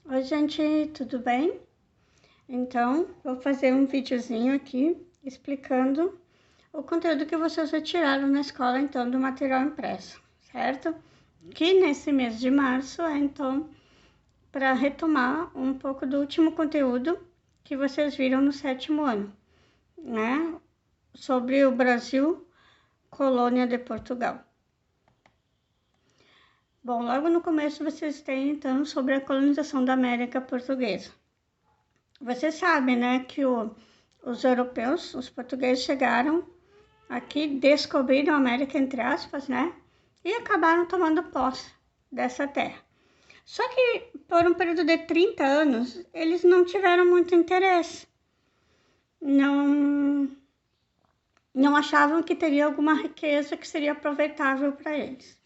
Oi, gente, tudo bem? Então, vou fazer um videozinho aqui explicando o conteúdo que vocês retiraram na escola, então, do material impresso, certo? Que nesse mês de março é, então, para retomar um pouco do último conteúdo que vocês viram no 7º ano, né? Sobre o Brasil, colônia de Portugal. Bom, logo no começo vocês têm, então, sobre a colonização da América Portuguesa. Você sabe, né, que os europeus, os portugueses chegaram aqui, descobriram a América, entre aspas, né, e acabaram tomando posse dessa terra. Só que por um período de 30 anos, eles não tiveram muito interesse. Não achavam que teria alguma riqueza que seria aproveitável para eles.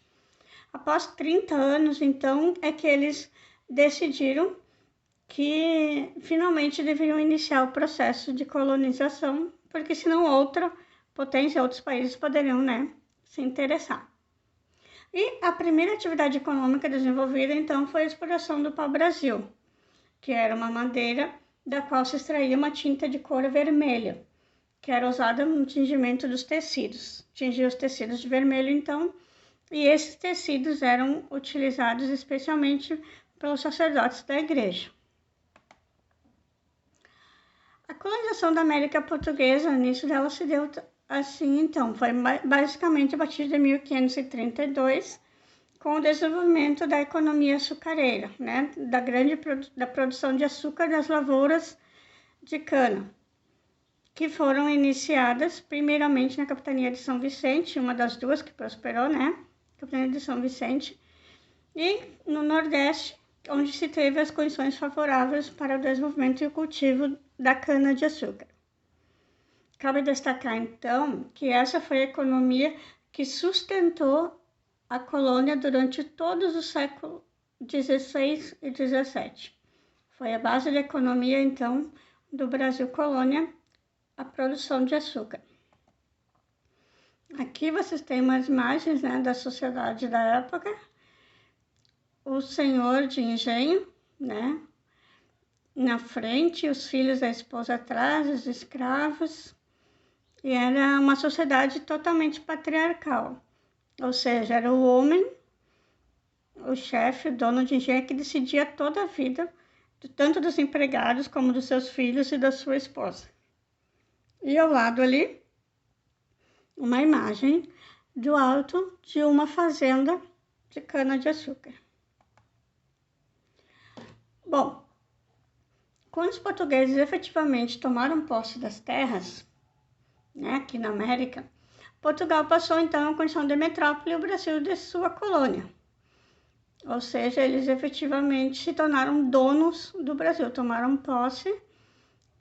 Após 30 anos, então, é que eles decidiram que finalmente deveriam iniciar o processo de colonização, porque senão outra potência, outros países poderiam, né, se interessar. E a primeira atividade econômica desenvolvida, então, foi a exploração do pau-brasil, que era uma madeira da qual se extraía uma tinta de cor vermelha, que era usada no tingimento dos tecidos. Tingia os tecidos de vermelho, então, e esses tecidos eram utilizados especialmente pelos sacerdotes da igreja. A colonização da América Portuguesa, o início dela se deu assim, então, foi basicamente a partir de 1532, com o desenvolvimento da economia açucareira, né, da produção de açúcar das lavouras de cana, que foram iniciadas primeiramente na capitania de São Vicente, uma das duas que prosperou, né, capitania de São Vicente, e no Nordeste, onde se teve as condições favoráveis para o desenvolvimento e o cultivo da cana-de-açúcar. Cabe destacar, então, que essa foi a economia que sustentou a colônia durante todos os séculos XVI e XVII. Foi a base da economia, então, do Brasil colônia, a produção de açúcar. Aqui vocês têm umas imagens, né, da sociedade da época. O senhor de engenho, né, na frente, os filhos da esposa atrás, os escravos. E era uma sociedade totalmente patriarcal, ou seja, era o homem, o chefe, o dono de engenho, que decidia toda a vida, tanto dos empregados como dos seus filhos e da sua esposa. E ao lado ali, uma imagem do alto de uma fazenda de cana-de-açúcar. Bom, quando os portugueses efetivamente tomaram posse das terras, né, aqui na América, Portugal passou então a condição de metrópole e o Brasil de sua colônia. Ou seja, eles efetivamente se tornaram donos do Brasil, tomaram posse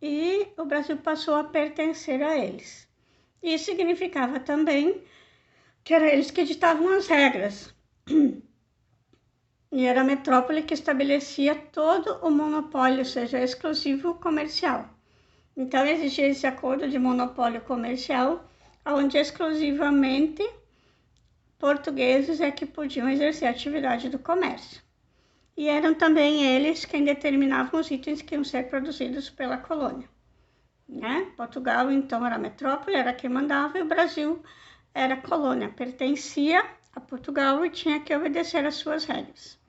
e o Brasil passou a pertencer a eles. Isso significava também que era eles que ditavam as regras. E era a metrópole que estabelecia todo o monopólio, ou seja, exclusivo comercial. Então, existia esse acordo de monopólio comercial, onde exclusivamente portugueses é que podiam exercer a atividade do comércio. E eram também eles quem determinavam os itens que iam ser produzidos pela colônia. Né? Portugal, então, era a metrópole, era quem mandava, e o Brasil era a colônia, pertencia a Portugal e tinha que obedecer às suas regras.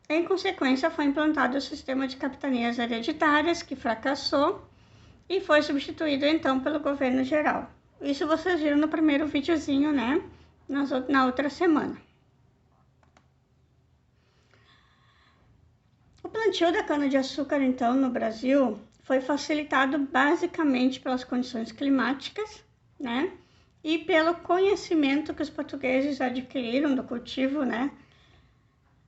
Em consequência, foi implantado o sistema de capitanias hereditárias, que fracassou, e foi substituído, então, pelo governo geral. Isso vocês viram no primeiro videozinho, né? Na outra semana. O plantio da cana-de-açúcar, então, no Brasil, foi facilitado basicamente pelas condições climáticas, né? E pelo conhecimento que os portugueses adquiriram do cultivo, né,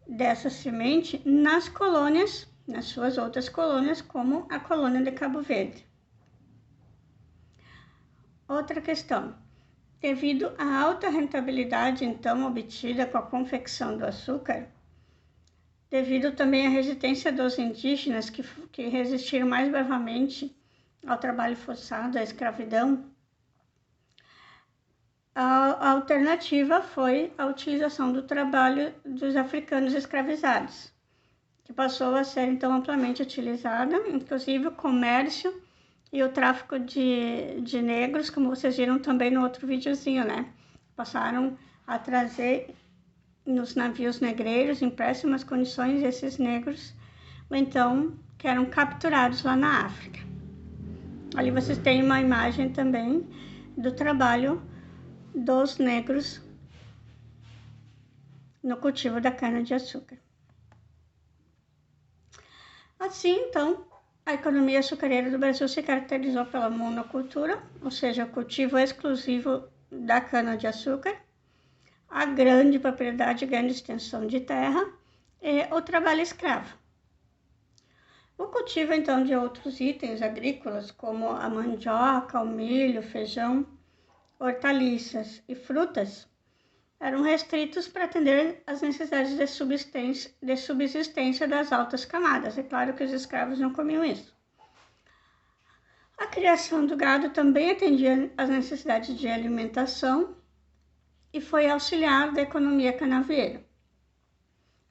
dessa semente nas colônias, nas suas outras colônias, como a colônia de Cabo Verde. Outra questão. Devido à alta rentabilidade, então, obtida com a confecção do açúcar, devido também à resistência dos indígenas que resistiram mais bravamente ao trabalho forçado, à escravidão, a alternativa foi a utilização do trabalho dos africanos escravizados, que passou a ser então amplamente utilizada, inclusive o comércio e o tráfico de negros, como vocês viram também no outro videozinho, né? Passaram a trazer nos navios negreiros, em péssimas condições, esses negros, então, que eram capturados lá na África. Ali vocês têm uma imagem também do trabalho dos negros no cultivo da cana-de-açúcar. Assim, então, a economia açucareira do Brasil se caracterizou pela monocultura, ou seja, o cultivo exclusivo da cana-de-açúcar, a grande propriedade, grande extensão de terra e o trabalho escravo. O cultivo, então, de outros itens agrícolas, como a mandioca, o milho, feijão, hortaliças e frutas, eram restritos para atender às necessidades de subsistência das altas camadas. É claro que os escravos não comiam isso. A criação do gado também atendia às necessidades de alimentação e foi auxiliar da economia canavieira,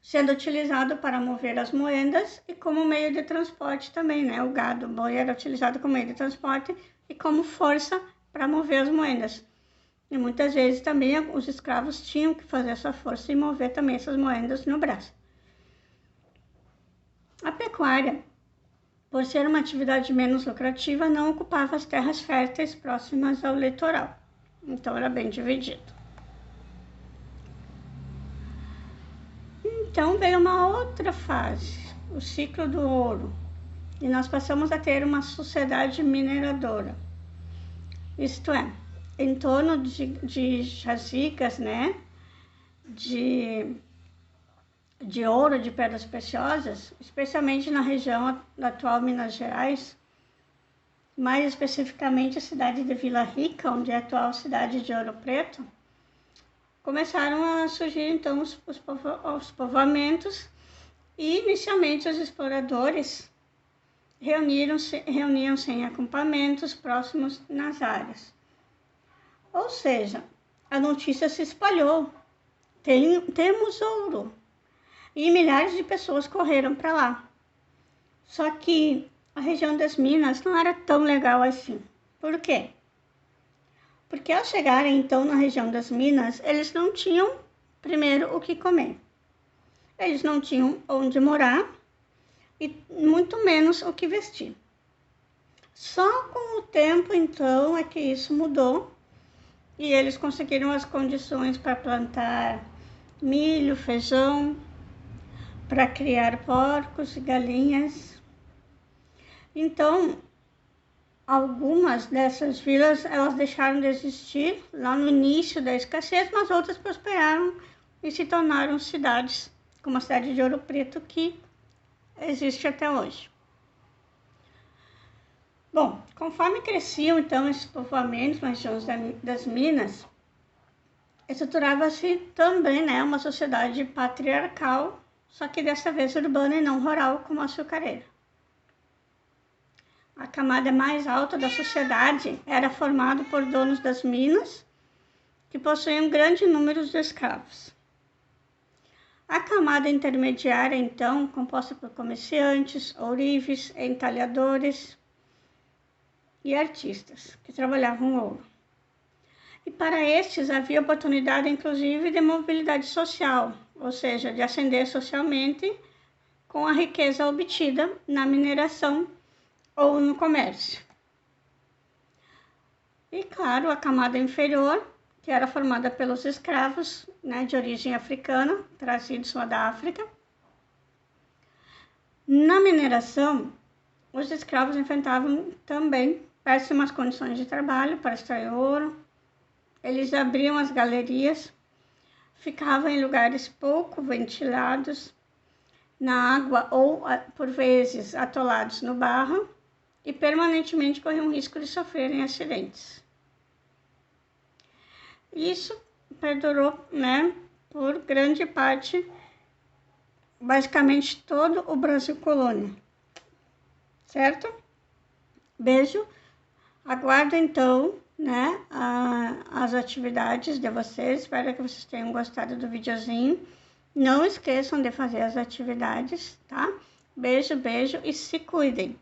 sendo utilizado para mover as moedas e como meio de transporte também, né? O gado, o boi era utilizado como meio de transporte e como força para mover as moedas. E muitas vezes também os escravos tinham que fazer essa força e mover também essas moedas no braço. A pecuária, por ser uma atividade menos lucrativa, não ocupava as terras férteis próximas ao litoral. Então era bem dividido. Então veio uma outra fase, o ciclo do ouro, e nós passamos a ter uma sociedade mineradora. Isto é, em torno de jazigas, né, de ouro, de pedras preciosas, especialmente na região da atual Minas Gerais, mais especificamente a cidade de Vila Rica, onde é a atual cidade de Ouro Preto, começaram a surgir então os povoamentos e inicialmente os exploradores reuniam-se em acampamentos próximos nas áreas. Ou seja, a notícia se espalhou, temos ouro, e milhares de pessoas correram para lá. Só que a região das minas não era tão legal assim. Por quê? Porque ao chegarem então na região das minas, eles não tinham, primeiro, o que comer. Eles não tinham onde morar e muito menos o que vestir. Só com o tempo, então, é que isso mudou e eles conseguiram as condições para plantar milho, feijão, para criar porcos e galinhas. Então, algumas dessas vilas, elas deixaram de existir lá no início da escassez, mas outras prosperaram e se tornaram cidades, como a cidade de Ouro Preto, que existe até hoje. Bom, conforme cresciam então esses povoamentos nas regiões das minas, estruturava-se também, né, uma sociedade patriarcal, só que dessa vez urbana e não rural, como a açucareira. A camada mais alta da sociedade era formada por donos das minas, que possuíam um grande número de escravos. A camada intermediária, então, composta por comerciantes, ourives, entalhadores e artistas, que trabalhavam ouro. E para estes havia oportunidade, inclusive, de mobilidade social, ou seja, de ascender socialmente com a riqueza obtida na mineração ou no comércio. E, claro, a camada inferior, que era formada pelos escravos, né, de origem africana, trazidos lá da África. Na mineração, os escravos enfrentavam também péssimas condições de trabalho para extrair ouro. Eles abriam as galerias, ficavam em lugares pouco ventilados, na água ou, por vezes, atolados no barro, e permanentemente corriam risco de sofrerem acidentes. Isso perdurou, né, por grande parte, basicamente todo o Brasil colônia, certo? Beijo, aguardo então, né, as atividades de vocês, espero que vocês tenham gostado do videozinho Não esqueçam de fazer as atividades, tá? Beijo, beijo e se cuidem!